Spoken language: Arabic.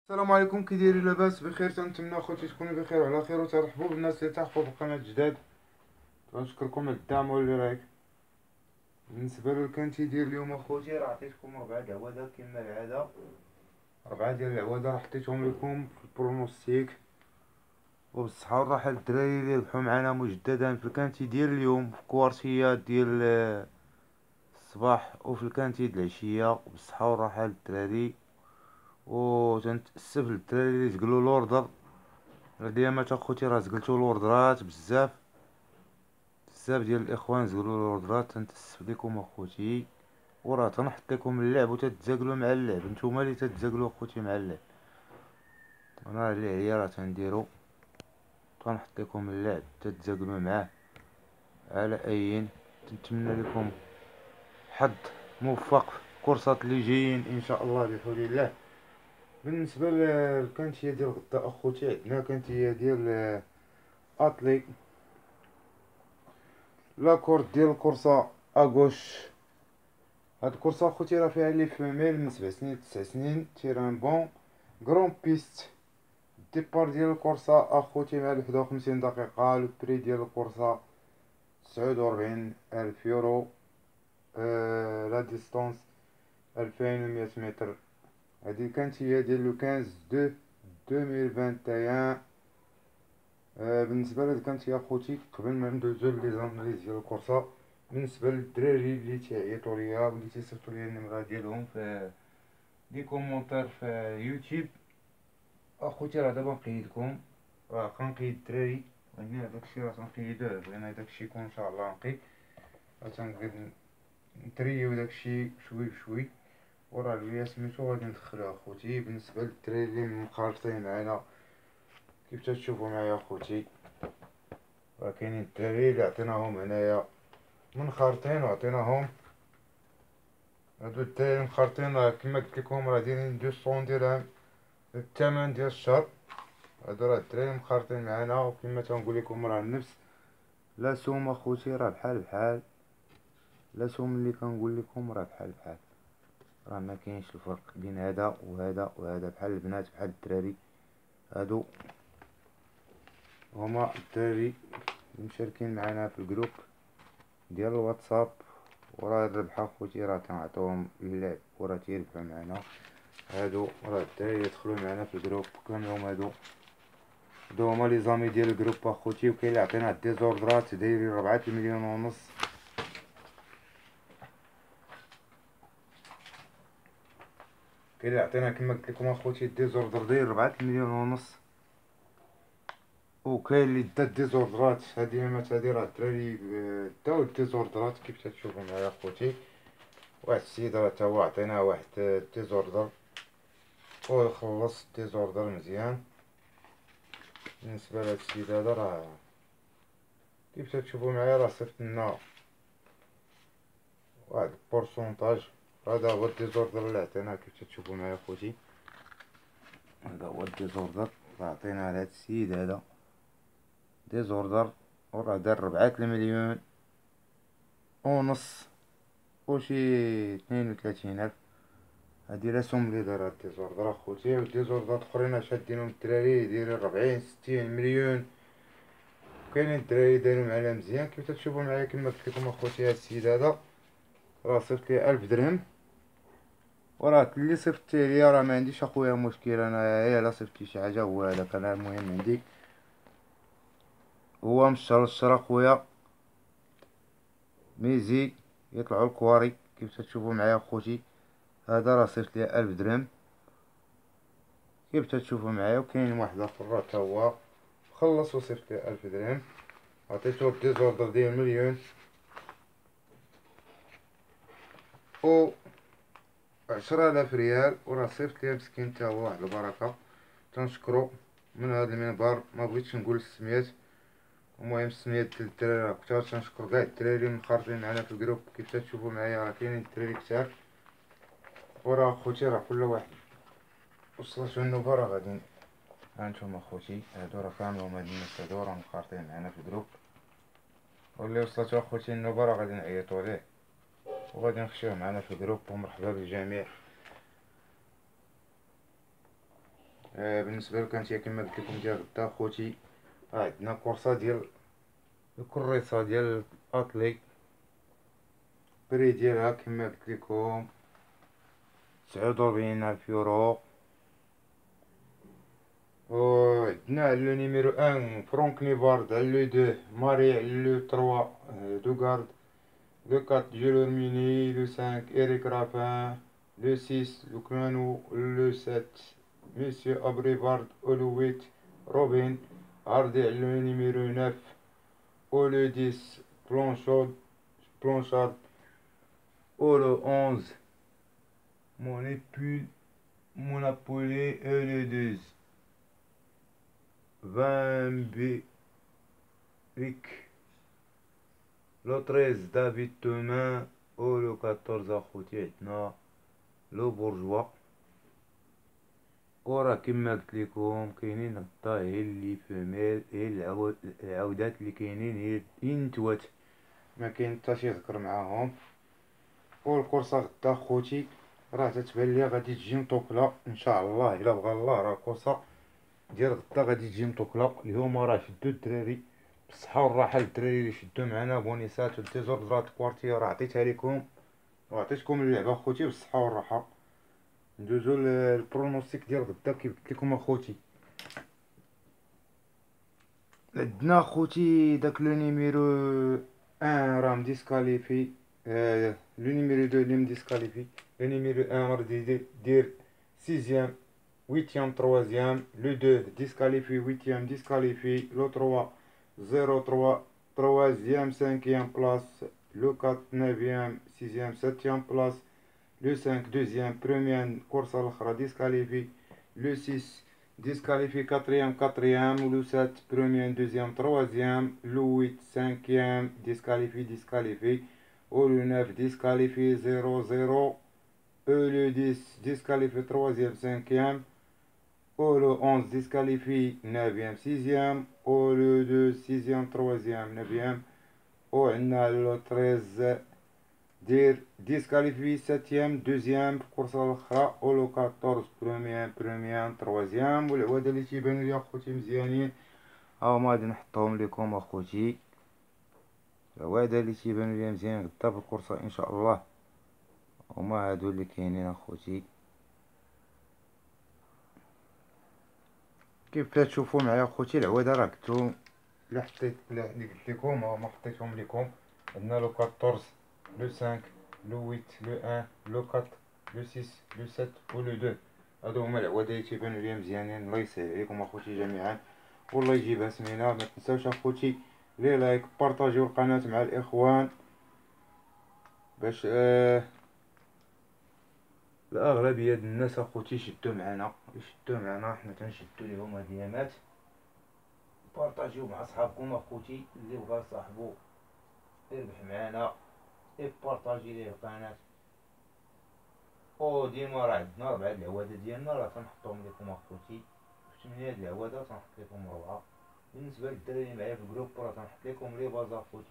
السلام عليكم، كي دايرين؟ لاباس بخير؟ تنتمنى اخوتي تكونوا بخير وعلى خير، وترحبوا بالناس اللي تحفوا في القناه جداد. تنشكركم على الدعم واللي رايك. بالنسبه للكان تيدير اليوم اخوتي، راه عطيتكم 4 العوادة كما العاده. 4 ديال العوادة راه حطيتهم لكم في البرونوستيك، وبالصحة والراحة للدراري اللي ربحوا معنا مجددا في الكانتي ديال اليوم، في كوارتيات ديال الصباح وفي الكانتي ديال العشية. وبالصحة والراحة للدراري، و تنتأسف للدراري اللي زقلو لوردر. ديما اخوتي راه زقلتو لوردرات بزاف بزاف ديال الاخوان زقلو لوردرات، تنتسف ليكم اخوتي. وراه تنحط لكم اللعب وتتزاقلوا مع اللعب، نتوما اللي تتزاقلوا اخوتي مع اللعب. انا اللي عليا راه تنديرو، تنحط لكم اللعب تتزاقلوا معاه. على اين نتمنى لكم حظ موفق في الكورسات اللي جايين ان شاء الله بحول الله. بالنسبه للكانتيه ديال غدا اخوتي، عندنا كانتيه ديال اطلي. لاكورد ديال الكورسه اغوش. هاد الكورسه اخوتي راه فيها لي فيميل من 7 سنين 9 سنين، تيران بون كرون بيست. الديبار ديال الكورسه اخوتي مع 51 دقيقه. لو بري ديال الكورسه 49 الف يورو. لا ديستونس 2100 متر. هادي كانت هي ديال لو 15 دو 2021. بالنسبه لهاد كانت هي اخوتي قبل ما ندوزو لي زاناليز ديال الكورسه. بالنسبه للدراري اللي تيعيطوا ليا واللي تيصيفطوا ليا النمره ديالهم في دي كومونتير في يوتيوب، اخوتي راه دابا نقيدكم. راه كنقيد الدراري، يعني داكشي راه تنقيدوه، بغينا داكشي يكون ان شاء الله نقي. راه تنقيد نتريو داكشي شوي بشوي، وراه اللي سميتو غادي ندخلو اخوتي. بالنسبه للدراري اللي مخالطين معانا كيف تشوفوا معايا اخوتي، راه كاينين الدراري اللي عطيناهم هنايا منخرطين وعطيناهم. هادو الدراري مخرطين راه كما قلت لكم راه دايرين 200 درهم الثمن ديال الشهر. هادو راه الدراري مخرطين معانا، وكما تنقول لكم راه النفس لا سوم اخوتي، راه بحال بحال. لا سوم اللي كنقول لكم راه بحال بحال. راه ما كاينش الفرق بين هذا وهذا وهذا، بحال البنات بحال الدراري. هادو هما الدراري مشاركين معنا في الجروب ديال الواتساب، وراه الربح اخوتي راه تنعطيوهم اللعب وراه تيربحو معنا. هادو راه الدراري يدخلوا معنا في الجروب كاملهم. هادو هما لي زامي ديال الجروب اخوتي. وكاين اللي عطينا ديزوردرات دايرين 4 مليون ونص. كاين اللي عطينا كما قلت لكم اخوتي ديزوردر داير 4 مليون ونص. وكاين اللي دا ديزوردرات. هادي هادي راه الدراري داو ديزوردرات كيف تشوفوا معايا اخوتي. واحد السيد راه تا هو عطيناه واحد ديزوردر وخلص ديزوردر مزيان. بالنسبه لهاد السيد هذا راه كيف تشوفوا معايا راه صيفط لنا واحد البورسونتاج. هذا هو الديزوردر اللي عطيناه كيف تشوفوا معايا اخوتي. هذا هو الديزوردر اللي عطيناه لهاد السيد هذا. ديزوردر وراه دار 4 مليون ونص وشي 32 ألف. هادي راسهم لي دار هاد الديزوردر اخوتي. والديزوردرات اخرين شادينهم الدراري دايرين 40 60 مليون. كاينين الدراري دايرين معانا مزيان كيف تشوفوا معايا. كما قلت لكم اخوتي هاد السيد هذا راه صيفط لي 1000 درهم. وراه اللي صيفطتيه ليا راه ما عنديش اخويا مشكل، انا الا صيفطتي شي حاجه هو هذاك انا المهم عندي. هو مشر اخويا ميزي يطلعوا الكواري كيف تشوفوا معايا اخوتي. هذا راه صيفط لي 1000 درهم كيف تشوفوا معايا. وكاين واحد اخر راه تا هو خلص وصيفط لي 1000 درهم. عطيتو ديزوردر ديال 1,010,000 ريال. وراه صيفط لي مسكين تا هو واحد البركه. تنشكرو من هذا المنبر، ما بغيتش نقول السميات. المهم السميات ديال الدراري راه كثار. تنشكر كاع الدراري المنخرطين معنا في الجروب كيف تشوفوا معايا. راه كاينين الدراري كثار. وراه اخوتي راه كل واحد وصلتو النوبه راه غادي. هانتوما اخوتي هادو راه كاملهم هاد الناس هادو راه منخرطين معنا في الجروب. واللي وصلتو اخوتي النوبه راه غادي نعيطو ليه وغادي نخشيوه معنا في الجروب. ومرحبا بالجميع. بالنسبة لكانت هي كما قلت لكم ديال غدا خوتي، عندنا كورسة ديال الكريسة ديال الأطلي، بري ديالها كما قلت لكم 49,000 يورو. و عندنا على لو نيميرو 1 فرونك نيفارد، على لو 2 ماري، على لو 3 دوغارد، لو 4 جولور ميني، لو 5 إريك رافان، لو 6 لوكمانو، لو 7 مسيو أبريفارد، و لو 8 روبين هاردي، على لو نيميرو 9 و لو 10 بلونشارد، و لو 11 مونابولي، و لو 12 20 بيك، لو 13 دافيد تومان، و لو 14 اخوتي عندنا لو بورجوا. وراه كما قلت لكم كاينين غدا هي لي فيميل، هي العودات اللي كاينين هي النتوات، ما كاين حتى شي ذكر معاهم. والكورسه غدا خوتي راه تتبان ليا غادي تجي مطوكله ان شاء الله، الا بغى الله. راه الكورسه ديال غدا غادي تجي مطوكله. اليوم راه شدو الدراري بالصحه والراحه، الدراري اللي شدو معنا بونيسات وديزوردرات كوارتير راه عطيتها لكم وعطيتكم اللعبه خوتي بالصحه والراحه. ندوزو للبرونوستيك ديال غدا كيف قلت لكم اخوتي. عندنا اخوتي داك لو نيميرو 1 راه مديسكاليفي، لو نيميرو 2 اللي مديسكاليفي، لو نيميرو 1 راه دير سيزيام ويتيام تروازيام، لو 2 ديسكاليفي ويتيام ديسكاليفي، لو 3 0 3 تروازيام سانكيام بلاس، لو 4 نوفيام سيزيام ساتيام بلاس، لو 5 دوزيام بروميير كورسة الأخرى ديسكاليفي، لو 6 ديسكاليفي كاتريام، لو 7 بروميير دوزيام تروازيام، لو 8 5 ديسكاليفي، و لو 9 ديسكاليفي 0 0، و لو 10 ديسكاليفي تروازيام 5، و لو 11 ديسكاليفي 9 6، و لو 2 6 تروازيام 9، و عندنا لو 13 دير ديسكاليفي ساتيام دوزيام في الكورسة الأخرى، و لو 14 بروميير تروازيام. والعوادة اللي تيبانو ليا اخوتي مزيانين هاهما غادي نحطهم ليكم اخوتي. العوادة اللي تيبانو ليا مزيانين غدا في الكورسة ان شاء الله هما هادو اللي كاينين اخوتي. كيف تشوفوا معايا اخوتي العوادة راه قلتو اللي حطيت اللي قلت لكم هما حطيتهم لكم. عندنا لو 14 لو 5 لو 8 لو 1 لو 4 لو 6 لو 7 و لو 2. هادو هما العوادة اللي تيبانو ليا مزيانين. الله يسهل عليكم اخوتي جميعا والله يجيبها سمينة. ما تنساوش اخوتي لي لايك، بارطاجيو القناة مع الاخوان باش الاغلبية ديال الناس اخوتي يشدو معنا حنا تنشدو ليهم هاد الايامات. بارطاجيو مع صحابكم اخوتي اللي بغا صاحبو يربح معانا بارطاجي ليه القناة. او ديما راه عندنا 4 العوادة ديالنا راه تنحطهم لكم اخوتي. في 8 العوادة تنحط لكم 4. بالنسبة للدراري معايا في الجروب راه تنحط لكم لي باز اخوتي.